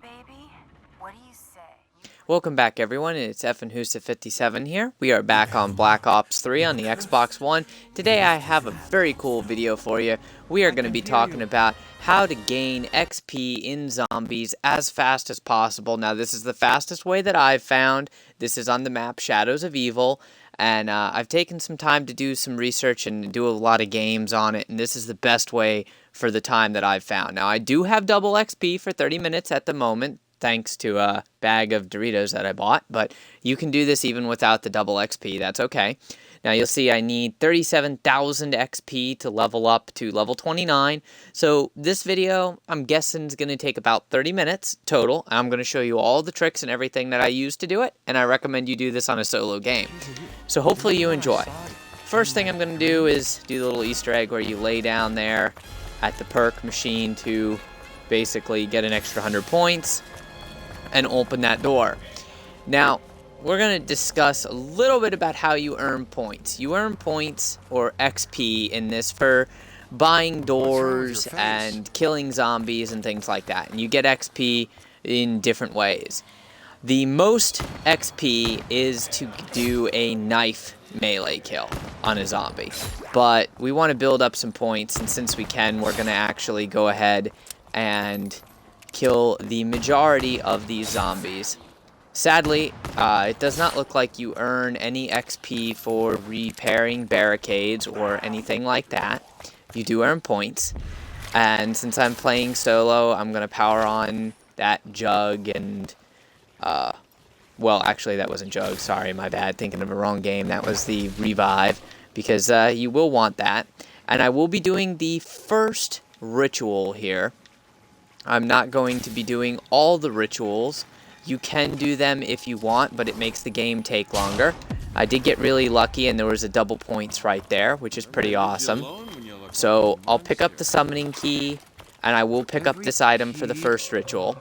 baby? What do you say? Welcome back, everyone. It's FNHusa57 here. We are back on Black Ops 3 on the Xbox One. Today I have a very cool video for you. We are going to be talking about how to gain XP in zombies as fast as possible. Now, this is the fastest way that I've found. This is on the map Shadows of Evil. And I've taken some time to do some research and do a lot of games on it. And this is the best way for the time that I've found. Now, I do have double XP for 30 minutes at the moment, thanks to a bag of Doritos that I bought, but you can do this even without the double XP, that's okay. Now you'll see I need 37,000 XP to level up to level 29, so this video I'm guessing is going to take about 30 minutes total. I'm going to show you all the tricks and everything that I use to do it, and I recommend you do this on a solo game. So hopefully you enjoy. First thing I'm going to do is do the little Easter egg where you lay down there at the perk machine to basically get an extra 100 points. And open that door. Now, we're going to discuss a little bit about how you earn points. You earn points, or XP, in this for buying doors and killing zombies and things like that. And you get XP in different ways. The most XP is to do a knife melee kill on a zombie. But we want to build up some points, and since we can, we're going to actually go ahead and kill the majority of these zombies. Sadly, it does not look like you earn any XP for repairing barricades or anything like that. You do earn points, and since I'm playing solo, I'm gonna power on that jug and well, actually that wasn't jug, sorry, my bad, thinking of the wrong game. That was the revive, because you will want that. And I will be doing the first ritual here. I'm not going to be doing all the rituals. You can do them if you want, but it makes the game take longer. I did get really lucky, and there was a double points right there, which is pretty awesome. So I'll pick up the summoning key, and I will pick up this item for the first ritual.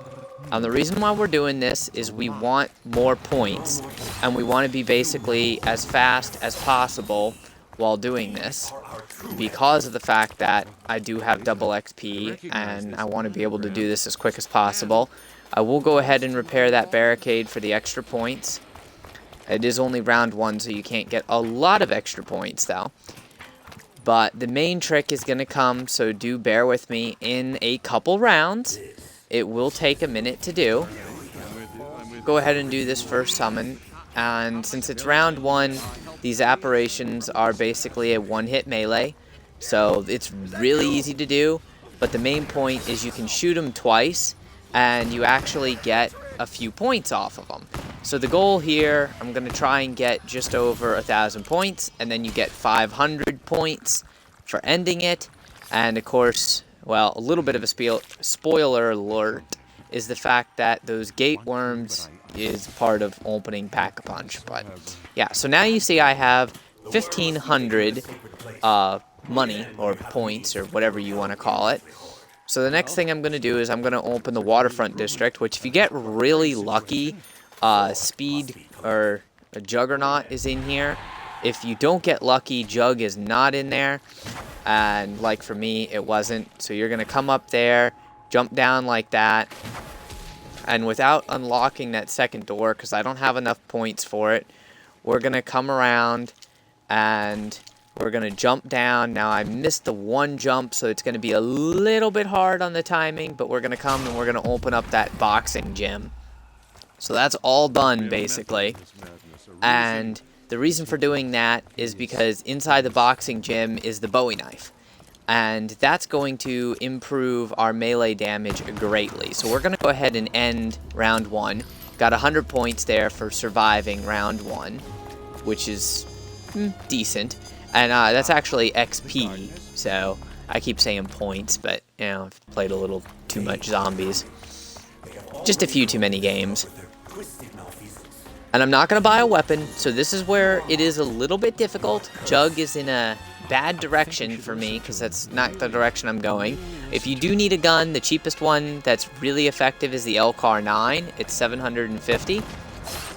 The reason why we're doing this is we want more points, and we want to be basically as fast as possible while doing this, because of the fact that I do have double XP and I want to be able to do this as quick as possible. I will go ahead and repair that barricade for the extra points. It is only round 1, so you can't get a lot of extra points though. But the main trick is going to come, so do bear with me, in a couple rounds. It will take a minute to do. Go ahead and do this first summon, and since it's round 1, these apparitions are basically a one-hit melee, so it's really easy to do, but the main point is you can shoot them twice, and you actually get a few points off of them. So the goal here, I'm going to try and get just over 1,000 points, and then you get 500 points for ending it, and of course, well, a little bit of a spoiler alert is the fact that those gate worms is part of opening Pack-a-Punch. But yeah, so now you see I have 1,500 money or points or whatever you want to call it. So the next thing I'm going to do is I'm going to open the Waterfront District, which if you get really lucky, Speed or a Juggernaut is in here. If you don't get lucky, Jug is not in there. And like for me, it wasn't. So you're going to come up there, jump down like that, and without unlocking that second door, because I don't have enough points for it, we're going to come around and we're going to jump down. Now I missed the one jump, so it's going to be a little bit hard on the timing, but we're going to come and we're going to open up that boxing gym. So that's all done basically, and the reason for doing that is because inside the boxing gym is the Bowie knife. And that's going to improve our melee damage greatly. So we're going to go ahead and end round 1. Got 100 points there for surviving round 1, which is decent. And that's actually XP, so I keep saying points, but, you know, I've played a little too much zombies. Just a few too many games. And I'm not going to buy a weapon, so this is where it is a little bit difficult. Jug is in a bad direction for me, because that's not the direction I'm going. If you do need a gun, the cheapest one that's really effective is the Elcar 9. It's 750.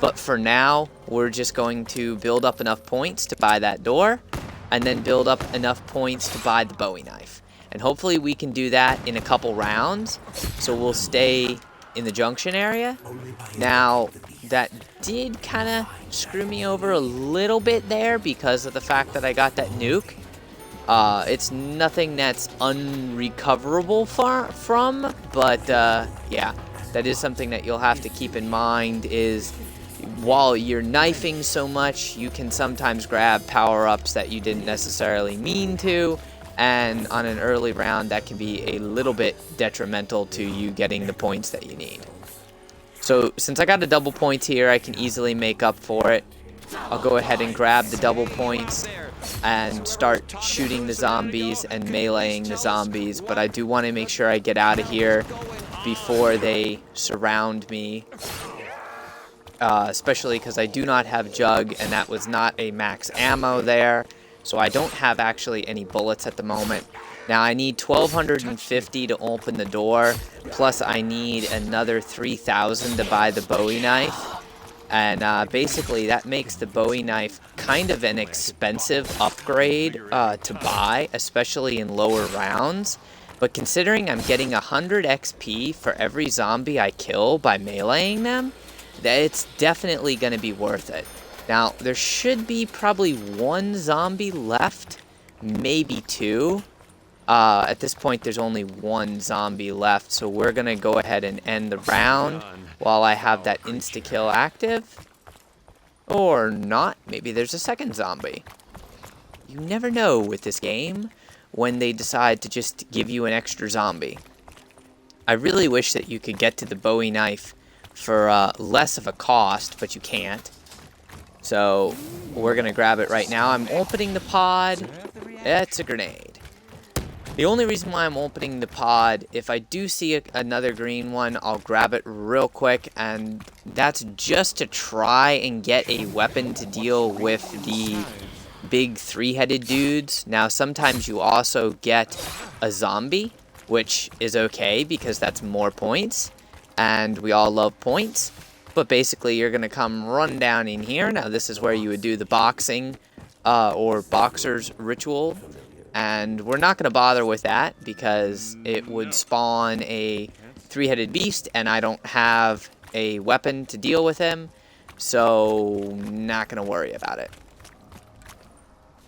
But for now, we're just going to build up enough points to buy that door, and then build up enough points to buy the Bowie knife. And hopefully we can do that in a couple rounds, so we'll stay in the junction area. Now, that did kind of screw me over a little bit there because of the fact that I got that nuke. It's nothing that's unrecoverable from, but yeah, that is something that you'll have to keep in mind is while you're knifing so much, you can sometimes grab power-ups that you didn't necessarily mean to, and on an early round, that can be a little bit detrimental to you getting the points that you need. So since I got a double points here, I can easily make up for it. I'll go ahead and grab the double points and start shooting the zombies and meleeing the zombies, but I do want to make sure I get out of here before they surround me, especially because I do not have Jug, and that was not a max ammo there, so I don't have actually any bullets at the moment. Now I need 1,250 to open the door, plus I need another 3,000 to buy the Bowie knife. And basically that makes the Bowie knife kind of an expensive upgrade to buy, especially in lower rounds. But considering I'm getting 100 XP for every zombie I kill by meleeing them, it's definitely going to be worth it. Now, there should be probably one zombie left, maybe two. At this point, there's only one zombie left, so we're going to go ahead and end the round while I have that insta-kill active. Or not. Maybe there's a second zombie. You never know with this game when they decide to just give you an extra zombie. I really wish that you could get to the Bowie knife for less of a cost, but you can't. So we're going to grab it right now. I'm opening the pod. It's a grenade. The only reason why I'm opening the pod, if I do see another green one, I'll grab it real quick, and that's just to try and get a weapon to deal with the big three-headed dudes. Now, sometimes you also get a zombie, which is okay because that's more points, and we all love points. But basically, you're going to come run down in here. Now, this is where you would do the boxing or boxer's ritual. And we're not going to bother with that because it would spawn a three-headed beast, and I don't have a weapon to deal with him, so not going to worry about it.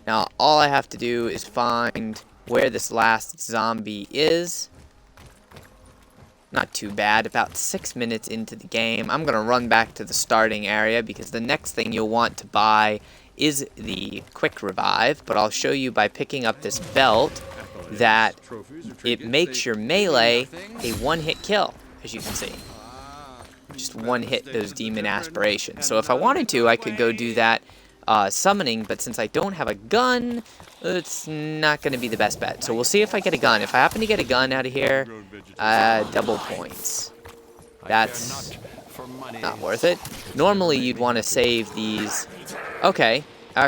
Now, all I have to do is find where this last zombie is. Not too bad, about 6 minutes into the game. I'm going to run back to the starting area because the next thing you'll want to buy is the quick revive, but I'll show you by picking up this belt that it makes your melee a one-hit kill, as you can see. Just one hit those demon aspirations. So if I wanted to, I could go do that summoning, but since I don't have a gun, it's not going to be the best bet. So we'll see if I get a gun. If I happen to get a gun out of here, double points. That's not worth it. Normally, you'd want to save these. Okay,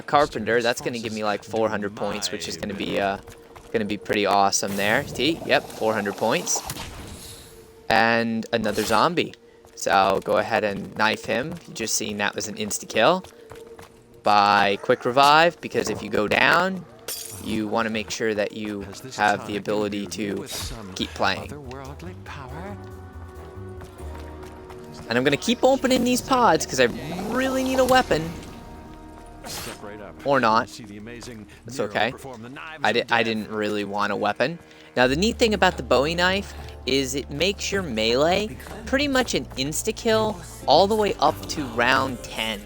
Carpenter, that's going to give me like 400 points, which is going to be pretty awesome there. See? Yep, 400 points. And another zombie. So I'll go ahead and knife him. You just seen that was an insta-kill. By quick revive, because if you go down, you want to make sure that you have the ability to keep playing. And I'm going to keep opening these pods because I really need a weapon. Or not. It's okay. I didn't really want a weapon. Now, the neat thing about the Bowie knife is it makes your melee pretty much an insta-kill all the way up to round 10.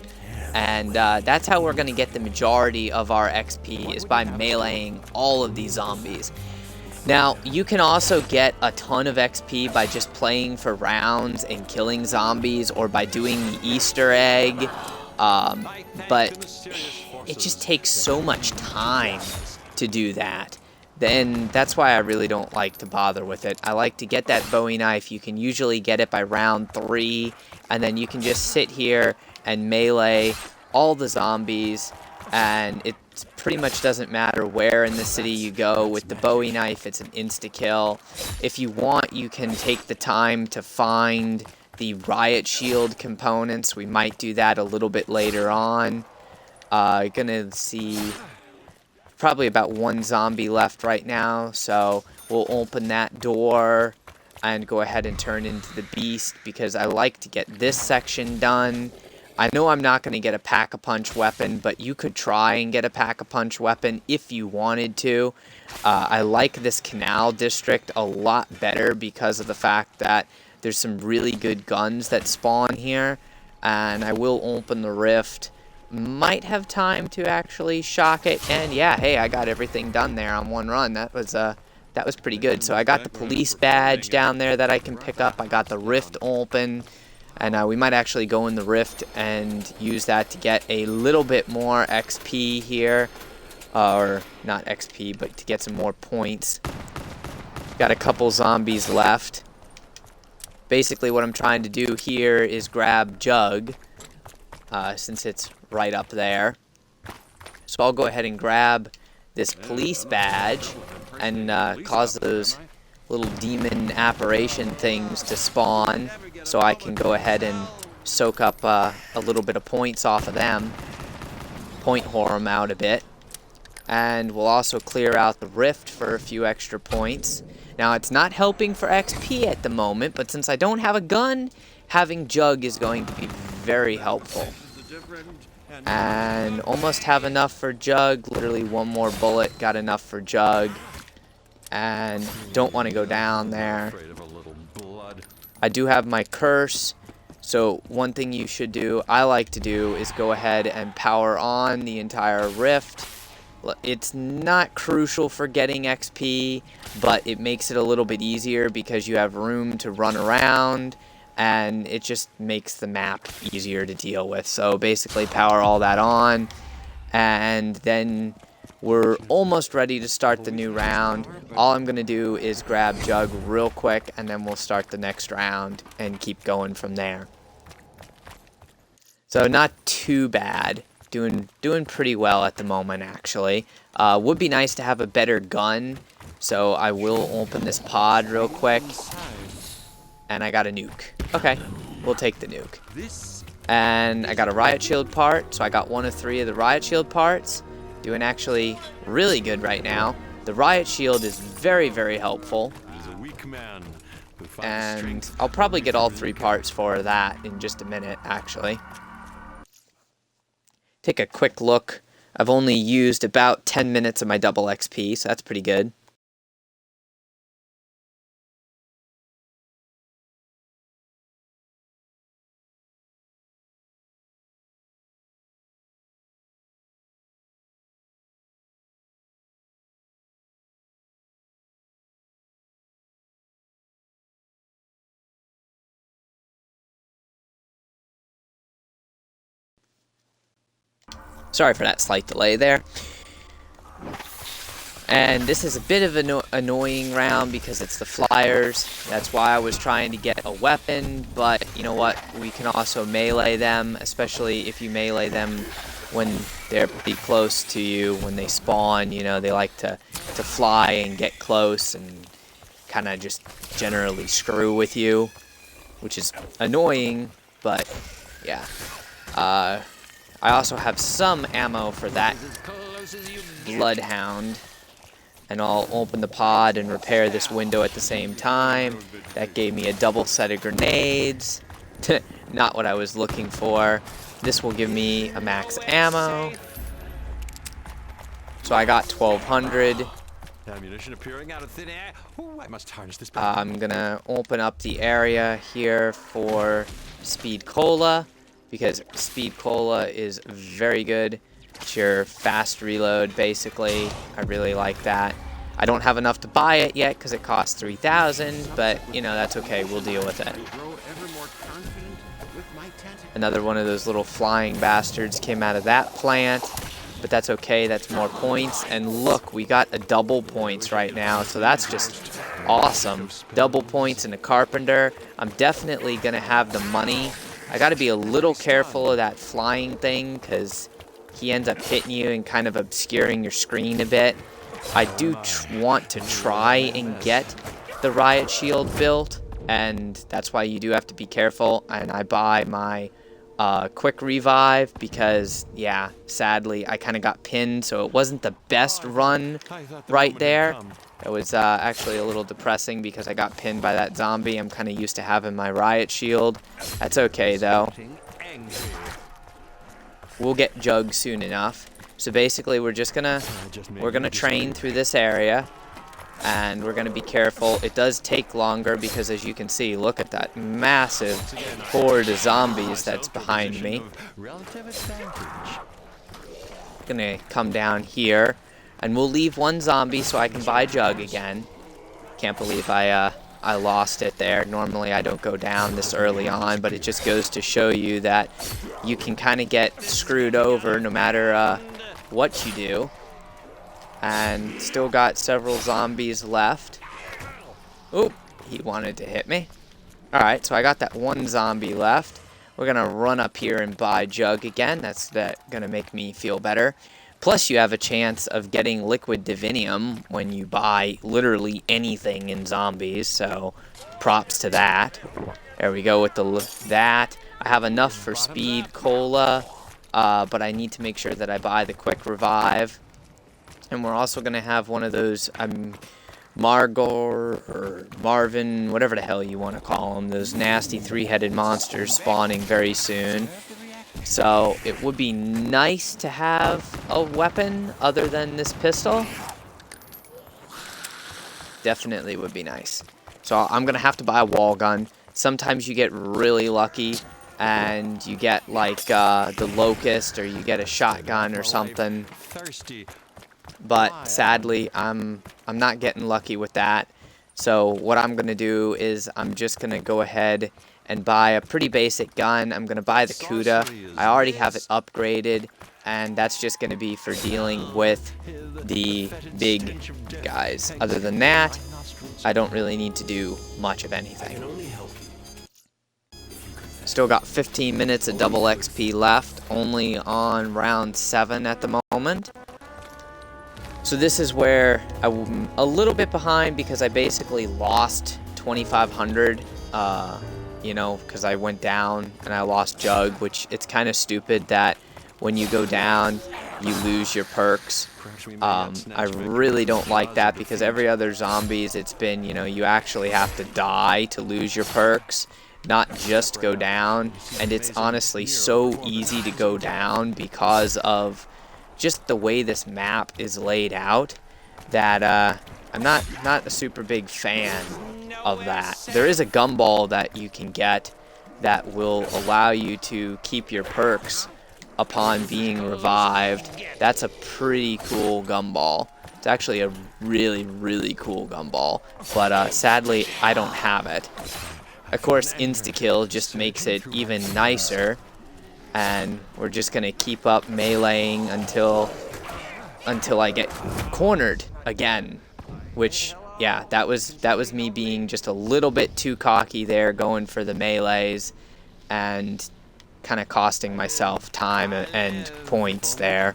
And that's how we're going to get the majority of our XP, is by meleeing all of these zombies. Now, you can also get a ton of XP by just playing for rounds and killing zombies, or by doing the Easter egg. But it just takes so much time to do that. Then that's why I really don't like to bother with it. I like to get that Bowie knife. You can usually get it by round 3, and then you can just sit here and melee all the zombies, and it pretty much doesn't matter where in the city you go. With the Bowie knife, it's an insta-kill. If you want, you can take the time to find the riot shield components. We might do that a little bit later on. Gonna see probably about one zombie left right now, so we'll open that door. and go ahead and turn into the beast because I like to get this section done. I know I'm not going to get a pack-a-punch weapon, but you could try and get a pack-a-punch weapon if you wanted to. I like this canal district a lot better because of the fact that there's some really good guns that spawn here. And I will open the rift. Might have time to actually shock it. And yeah, hey, I got everything done there on one run. That was pretty good. So I got the police badge down there that I can pick up. I got the rift open. And we might actually go in the rift and use that to get a little bit more XP here. Or not XP, but to get some more points. Got a couple zombies left. Basically what I'm trying to do here is grab Jug. Since it's right up there. So I'll go ahead and grab this police badge and cause those little demon apparition things to spawn so I can go ahead and soak up a little bit of points off of them. Point whore them out a bit. And we'll also clear out the rift for a few extra points. Now it's not helping for XP at the moment, but since I don't have a gun, having Jug is going to be very helpful. And almost have enough for Jug. Literally one more bullet, got enough for Jug. And don't want to go down there. I do have my curse. So one thing you should do, I like to do, is go ahead and power on the entire rift. It's not crucial for getting XP, but it makes it a little bit easier because you have room to run around. And it just makes the map easier to deal with. So basically power all that on, and then we're almost ready to start the new round. All I'm going to do is grab Jug real quick, and then we'll start the next round and keep going from there. So not too bad. Doing pretty well at the moment, actually. Would be nice to have a better gun, so I will open this pod real quick. And I got a nuke. Okay, we'll take the nuke. And I got a riot shield part, so I got 1 of 3 of the riot shield parts. Doing actually really good right now. The riot shield is very, very helpful. And I'll probably get all 3 parts for that in just a minute, actually. Take a quick look. I've only used about 10 minutes of my double XP, so that's pretty good. Sorry for that slight delay there. And this is a bit of an annoying round because it's the flyers. That's why I was trying to get a weapon, but you know what? We can also melee them, especially if you melee them when they're pretty close to you. When they spawn, you know, they like to fly and get close and kind of just generally screw with you, which is annoying, but yeah. I also have some ammo for that Bloodhound. And I'll open the pod and repair this window at the same time. That gave me a double set of grenades. Not what I was looking for. This will give me a max ammo. So I got 1200. Ammunition appearing out of thin air. Ooh, I must harness this. I'm gonna open up the area here for Speed Cola, because Speed Cola is very good. It's your fast reload, basically. I really like that. I don't have enough to buy it yet because it costs 3,000, but you know, that's okay. We'll deal with it. Another one of those little flying bastards came out of that plant, but that's okay. That's more points. And look, we got a double points right now, so that's just awesome. Double points and a carpenter. I'm definitely gonna have the money. I gotta be a little careful of that flying thing because he ends up hitting you and kind of obscuring your screen a bit. I do want to try and get the riot shield built, and that's why you do have to be careful. And I buy my quick revive because, yeah, sadly, I kind of got pinned, so it wasn't the best run right there. It was actually a little depressing because I got pinned by that zombie. I'm kind of used to having my riot shield. That's okay though. We'll get Jug soon enough. So basically we're gonna train through this area, and we're gonna be careful. It does take longer because, as you can see, look at that massive horde of zombies that's behind me. Gonna come down here, and we'll leave one zombie so I can buy Jug again. Can't believe I lost it there. Normally I don't go down this early on, but it just goes to show you that you can kind of get screwed over no matter what you do. And still got several zombies left. Oop, he wanted to hit me. Alright, so I got that one zombie left. We're gonna run up here and buy Jug again. That's gonna make me feel better. Plus you have a chance of getting liquid divinium when you buy literally anything in zombies, so props to that. There we go with that. I have enough for speed cola, but I need to make sure that I buy the quick revive. And we're also going to have one of those Margor or Marvin, whatever the hell you want to call them, those nasty three-headed monsters spawning very soon. So it would be nice to have a weapon other than this pistol. Definitely would be nice. So I'm going to have to buy a wall gun. Sometimes you get really lucky and you get like the Locust, or you get a shotgun or something. But sadly, I'm not getting lucky with that. So what I'm going to do is I'm just going to go ahead and buy a pretty basic gun. I'm going to buy the Kuda. I already have it upgraded, and that's just going to be for dealing with the big guys. Other than that, I don't really need to do much of anything. Still got 15 minutes of double XP left, only on round 7 at the moment. So this is where I'm a little bit behind because I basically lost 2,500, you know, because I went down and I lost Jug, which it's kind of stupid that when you go down, you lose your perks. I really don't like that because every other zombies, it's been, you know, you actually have to die to lose your perks, not just go down. And it's honestly so easy to go down because of just the way this map is laid out, that I'm not a super big fan of that. There is a gumball that you can get that will allow you to keep your perks upon being revived. That's a pretty cool gumball. It's actually a really, really cool gumball, but sadly I don't have it. Of course, insta-kill just makes it even nicer. And we're just gonna keep up meleeing until I get cornered again, which, yeah, that was me being just a little bit too cocky there, going for the melees and kind of costing myself time and points there.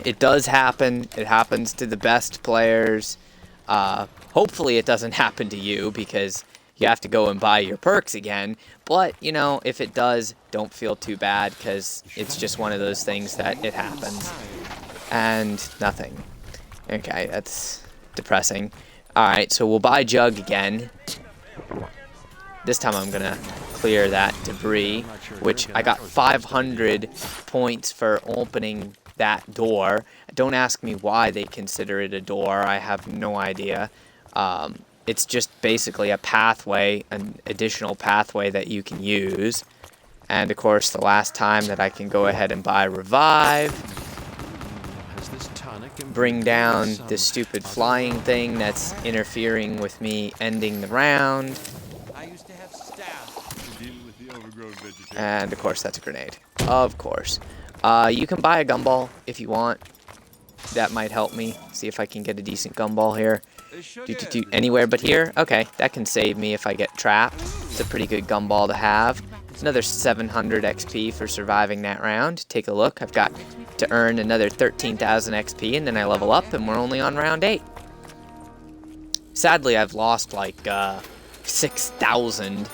It does happen. It happens to the best players. Hopefully it doesn't happen to you, because you have to go and buy your perks again. But, you know, if it does, don't feel too bad, because it's just one of those things that it happens. And nothing. Okay, that's depressing. Alright, so we'll buy Jug again. This time I'm going to clear that debris, which I got 500 points for opening that door. Don't ask me why they consider it a door. I have no idea. It's just basically a pathway, an additional pathway that you can use. And of course, the last time that I can go ahead and buy Revive, bring down this stupid flying thing that's interfering with me ending the round. And of course, that's a grenade. Of course. You can buy a gumball if you want. That might help me. See if I can get a decent gumball here. Anywhere but here? Okay, that can save me if I get trapped. It's a pretty good gumball to have. Another 700 XP for surviving that round. Take a look. I've got to earn another 13,000 XP, and then I level up, and we're only on round 8. Sadly, I've lost like 6,000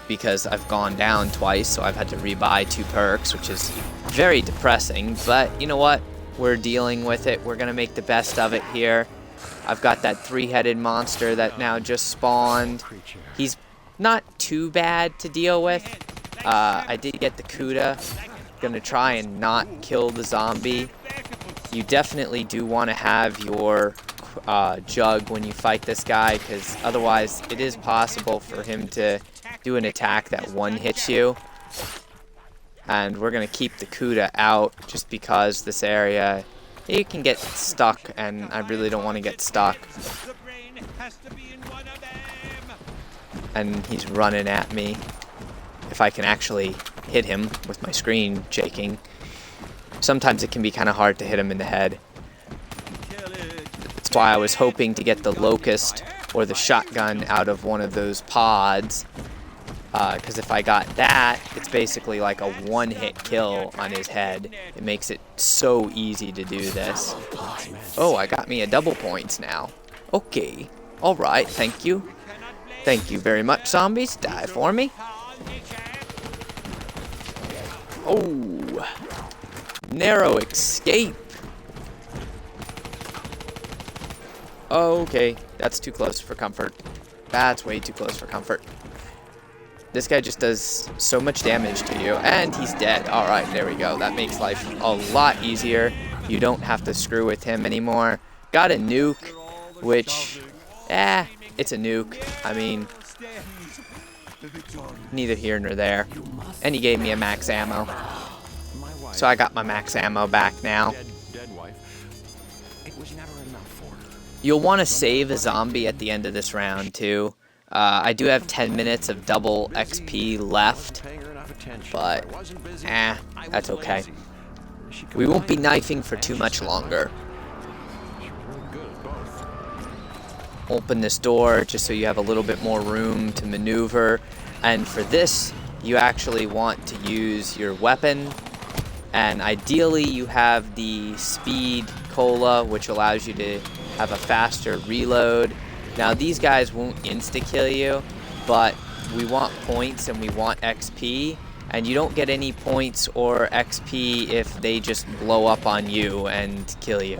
because I've gone down twice, so I've had to rebuy 2 perks, which is very depressing. But you know what? We're dealing with it. We're going to make the best of it here. I've got that three-headed monster that now just spawned. He's not too bad to deal with. I did get the Kuda. Gonna try and not kill the zombie. You definitely do want to have your jug when you fight this guy, because otherwise it is possible for him to do an attack that one-hits you. And we're gonna keep the Kuda out just because this area, you can get stuck, and I really don't want to get stuck. And he's running at me. If I can actually hit him with my screen shaking. Sometimes it can be kind of hard to hit him in the head. That's why I was hoping to get the Locust or the shotgun out of one of those pods. Because if I got that, it's basically like a one-hit kill on his head. It makes it so easy to do this. Oh, I got me a double points now. Okay. Alright, thank you. Thank you very much, zombies. Die for me. Oh. Narrow escape. Okay, that's too close for comfort. That's way too close for comfort. This guy just does so much damage to you, and he's dead. Alright, there we go. That makes life a lot easier. You don't have to screw with him anymore. Got a nuke, which, it's a nuke. I mean, neither here nor there. And he gave me a max ammo. So I got my max ammo back now. You'll want to save a zombie at the end of this round, too. I do have 10 minutes of double XP left, but that's okay. We won't be knifing for too much longer. Open this door just so you have a little bit more room to maneuver, and for this you actually want to use your weapon, and ideally you have the speed cola, which allows you to have a faster reload. Now these guys won't insta-kill you, but we want points and we want XP, and you don't get any points or XP if they just blow up on you and kill you.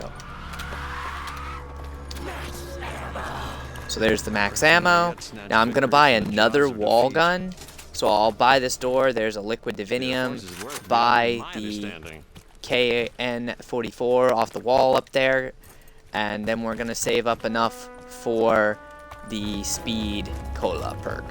So there's the max ammo. Now I'm gonna buy another wall gun, so I'll buy this door. There's a liquid divinium. Buy the KN-44 off the wall up there, and then we're gonna save up enough for the speed cola perk.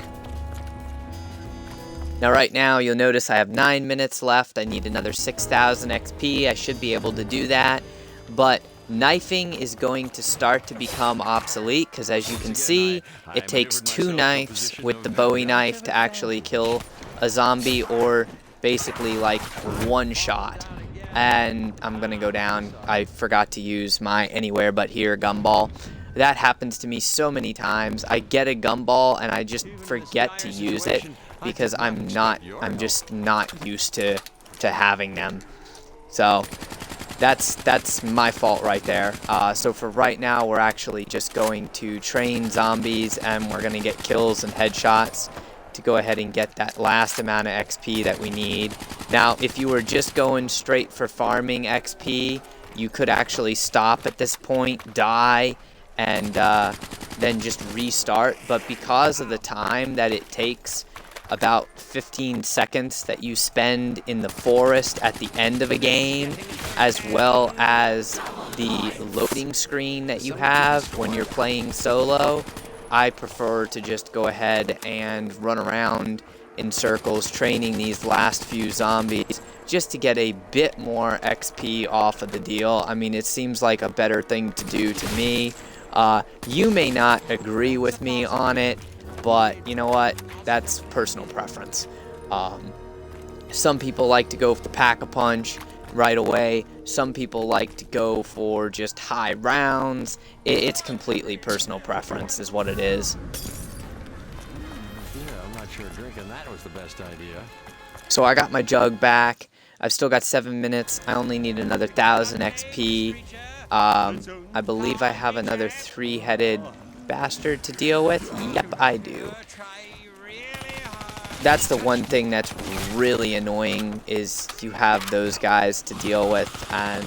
Now right now you'll notice I have 9 minutes left. I need another 6,000 XP. I should be able to do that, but knifing is going to start to become obsolete, because as you can see, it takes 2 knives with the Bowie knife to actually kill a zombie, or basically like 1 shot. And I'm gonna go down. I forgot to use my anywhere but here gumball. That happens to me so many times. I get a gumball and I just forget to use it because I'm just not used to having them. So that's my fault right there. So for right now, we're actually just going to train zombies, and we're gonna get kills and headshots to go ahead and get that last amount of XP that we need. Now, if you were just going straight for farming XP, you could actually stop at this point, die, and then just restart. But because of the time that it takes, about 15 seconds that you spend in the forest at the end of a game, as well as the loading screen that you have when you're playing solo, I prefer to just go ahead and run around in circles training these last few zombies just to get a bit more XP off of the deal. I mean, it seems like a better thing to do to me. You may not agree with me on it, but you know what? That's personal preference. Some people like to go for the pack-a-punch right away. Some people like to go for just high rounds. It's completely personal preference is what it is. Yeah, I'm not sure drinking that was the best idea. So I got my jug back. I've still got 7 minutes. I only need another 1,000 XP. I believe I have another 3-headed bastard to deal with. Yep, I do. That's the one thing that's really annoying, is you have those guys to deal with, and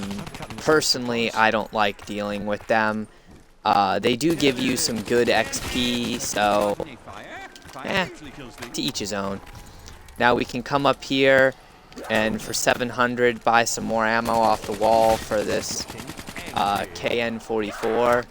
personally I don't like dealing with them. They do give you some good XP, so to each his own. Now we can come up here and for 700 buy some more ammo off the wall for this KN-44.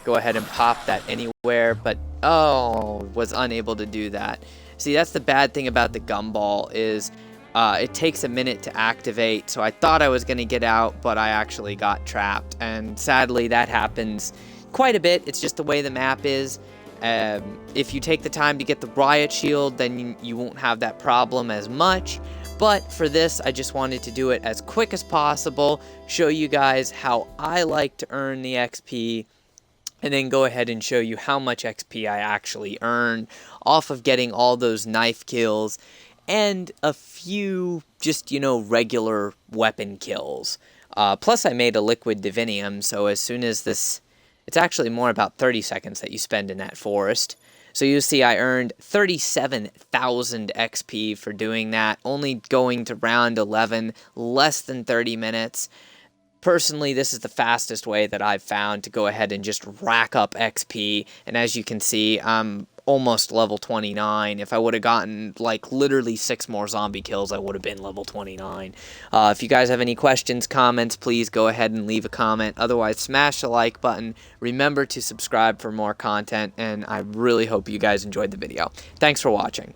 Go ahead and pop that anywhere, but was unable to do that. See, that's the bad thing about the gumball is it takes a minute to activate, so I thought I was going to get out, but I actually got trapped, and sadly that happens quite a bit. It's just the way the map is. If you take the time to get the riot shield, then you won't have that problem as much. But for this, I just wanted to do it as quick as possible, show you guys how I like to earn the XP, and then go ahead and show you how much XP I actually earn off of getting all those knife kills and a few just, regular weapon kills. Plus I made a liquid divinium, so as soon as this... It's actually more about 30 seconds that you spend in that forest. So you see I earned 37,000 XP for doing that, only going to round 11, less than 30 minutes. Personally, this is the fastest way that I've found to go ahead and just rack up XP. And as you can see, I'm almost level 29. If I would have gotten like literally 6 more zombie kills, I would have been level 29. If you guys have any questions, comments, please go ahead and leave a comment. Otherwise, smash the like button. Remember to subscribe for more content, and I really hope you guys enjoyed the video. Thanks for watching.